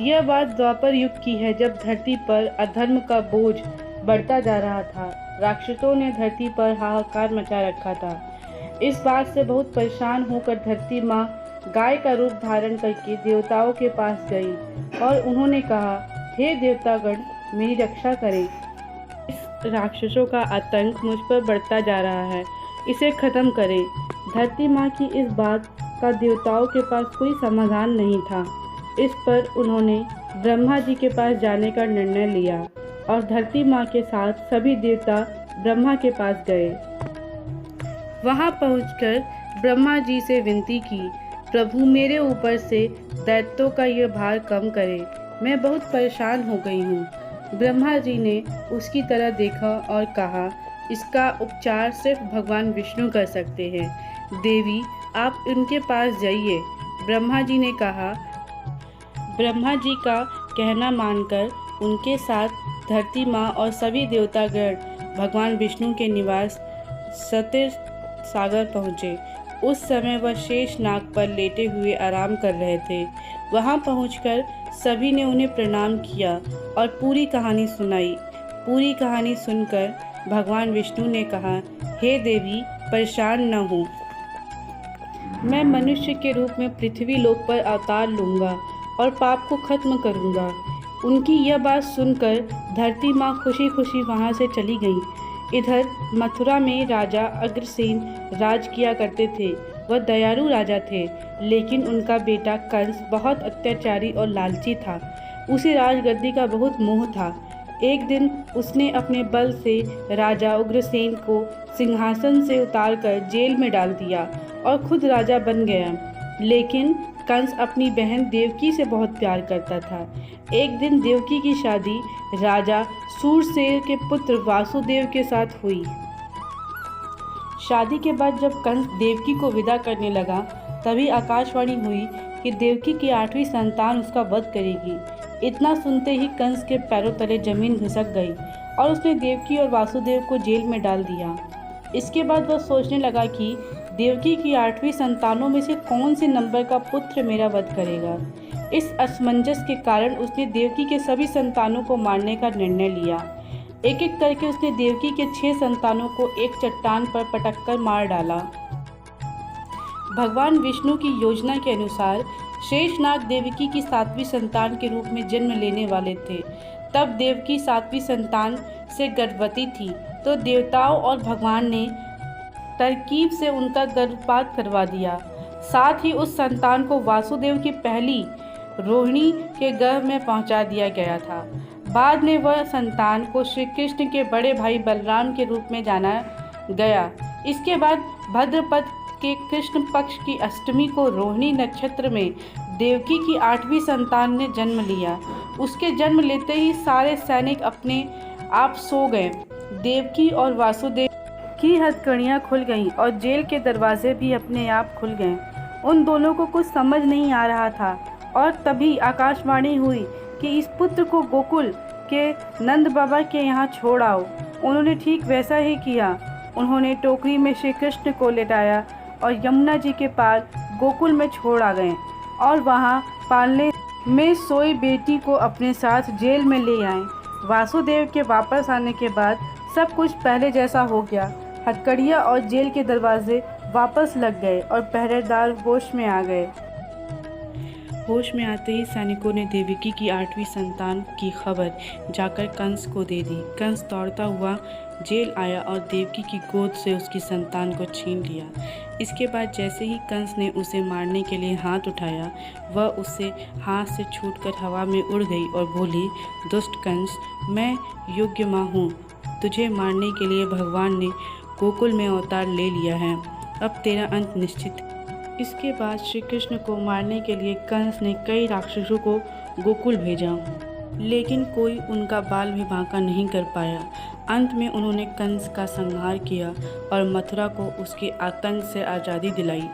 यह बात द्वापर युग की है, जब धरती पर अधर्म का बोझ बढ़ता जा रहा था। राक्षसों ने धरती पर हाहाकार मचा रखा था। इस बात से बहुत परेशान होकर धरती माँ गाय का रूप धारण करके देवताओं के पास गई और उन्होंने कहा, हे देवतागण, मेरी रक्षा करें। इस राक्षसों का आतंक मुझ पर बढ़ता जा रहा है, इसे खत्म करें। धरती माँ की इस बात का देवताओं के पास कोई समाधान नहीं था। इस पर उन्होंने ब्रह्मा जी के पास जाने का निर्णय लिया और धरती माँ के साथ सभी देवता ब्रह्मा के पास गए। वहाँ पहुंचकर ब्रह्मा जी से विनती की, प्रभु, मेरे ऊपर से दैत्यों का यह भार कम करें, मैं बहुत परेशान हो गई हूँ। ब्रह्मा जी ने उसकी तरह देखा और कहा, इसका उपचार सिर्फ भगवान विष्णु कर सकते हैं। देवी, आप उनके पास जाइए। ब्रह्मा जी ने कहा। ब्रह्मा जी का कहना मानकर उनके साथ धरती माँ और सभी देवतागण भगवान विष्णु के निवास सतिर सागर पहुँचे। उस समय वह शेष नाग पर लेटे हुए आराम कर रहे थे। वहां पहुंचकर सभी ने उन्हें प्रणाम किया और पूरी कहानी सुनाई। पूरी कहानी सुनकर भगवान विष्णु ने कहा, हे देवी, परेशान न हो, मैं मनुष्य के रूप में पृथ्वी लोक पर अवतार लूँगा और पाप को खत्म करूँगा। उनकी यह बात सुनकर धरती माँ खुशी खुशी वहाँ से चली गई। इधर मथुरा में राजा अग्रसेन राज किया करते थे। वह दयालु राजा थे, लेकिन उनका बेटा कंस बहुत अत्याचारी और लालची था। उसे राजगद्दी का बहुत मोह था। एक दिन उसने अपने बल से राजा उग्रसेन को सिंहासन से उतारकर जेल में डाल दिया और खुद राजा बन गया। लेकिन कंस अपनी बहन देवकी से बहुत प्यार करता था। एक दिन देवकी की शादी राजा सूरसेन के पुत्र वासुदेव के साथ हुई। शादी के बाद जब कंस देवकी को विदा करने लगा, तभी आकाशवाणी हुई कि देवकी की 8वीं संतान उसका वध करेगी। इतना सुनते ही कंस के पैरों तले जमीन खिसक गई और उसने देवकी और वासुदेव को जेल में डाल दिया। इसके बाद वह सोचने लगा कि देवकी की 8वीं संतानों में से कौन से नंबर का पुत्र मेरा वध करेगा। इस असमंजस के कारण उसने देवकी के सभी संतानों को मारने का निर्णय लिया। एक एक करके उसने देवकी के 6 संतानों को एक चट्टान पर पटककर मार डाला। भगवान विष्णु की योजना के अनुसार शेषनाग देवकी की 7वीं संतान के रूप में जन्म लेने वाले थे। तब देवकी 7वीं संतान से गर्भवती थी, तो देवताओं और भगवान ने तरकीब से उनका गर्भपात करवा दिया। साथ ही उस संतान को वासुदेव की पहली रोहिणी के गर्भ में पहुंचा दिया गया था। बाद में वह संतान को श्री कृष्ण के बड़े भाई बलराम के रूप में जाना गया। इसके बाद भाद्रपद के कृष्ण पक्ष की अष्टमी को रोहिणी नक्षत्र में देवकी की 8वीं संतान ने जन्म लिया। उसके जन्म लेते ही सारे सैनिक अपने आप सो गए। देवकी और वासुदेव की हथकड़ियाँ खुल गईं और जेल के दरवाजे भी अपने आप खुल गए। उन दोनों को कुछ समझ नहीं आ रहा था और तभी आकाशवाणी हुई कि इस पुत्र को गोकुल के नंद बाबा के यहाँ छोड़ आओ। उन्होंने ठीक वैसा ही किया। उन्होंने टोकरी में श्री कृष्ण को लेटाया और यमुना जी के पार गोकुल में छोड़ आ गए और वहाँ पालने में सोई बेटी को अपने साथ जेल में ले आए। वासुदेव के वापस आने के बाद सब कुछ पहले जैसा हो गया। हथकड़ियाँ और जेल के दरवाजे वापस लग गए और पहरेदार होश में आ गए। होश में आते ही सैनिकों ने देवकी की 8वीं संतान की खबर जाकर कंस को दे दी। कंस दौड़ता हुआ जेल आया और देवकी की गोद से उसकी संतान को छीन लिया। इसके बाद जैसे ही कंस ने उसे मारने के लिए हाथ उठाया, वह उससे हाथ से छूटकर हवा में उड़ गई और बोली, दुष्ट कंस, मैं योग्य माँ हूँ। तुझे मारने के लिए भगवान ने गोकुल में अवतार ले लिया है। अब तेरा अंत निश्चित है। इसके बाद श्री कृष्ण को मारने के लिए कंस ने कई राक्षसों को गोकुल भेजा, लेकिन कोई उनका बाल भी बांका नहीं कर पाया। अंत में उन्होंने कंस का संहार किया और मथुरा को उसके आतंक से आज़ादी दिलाई।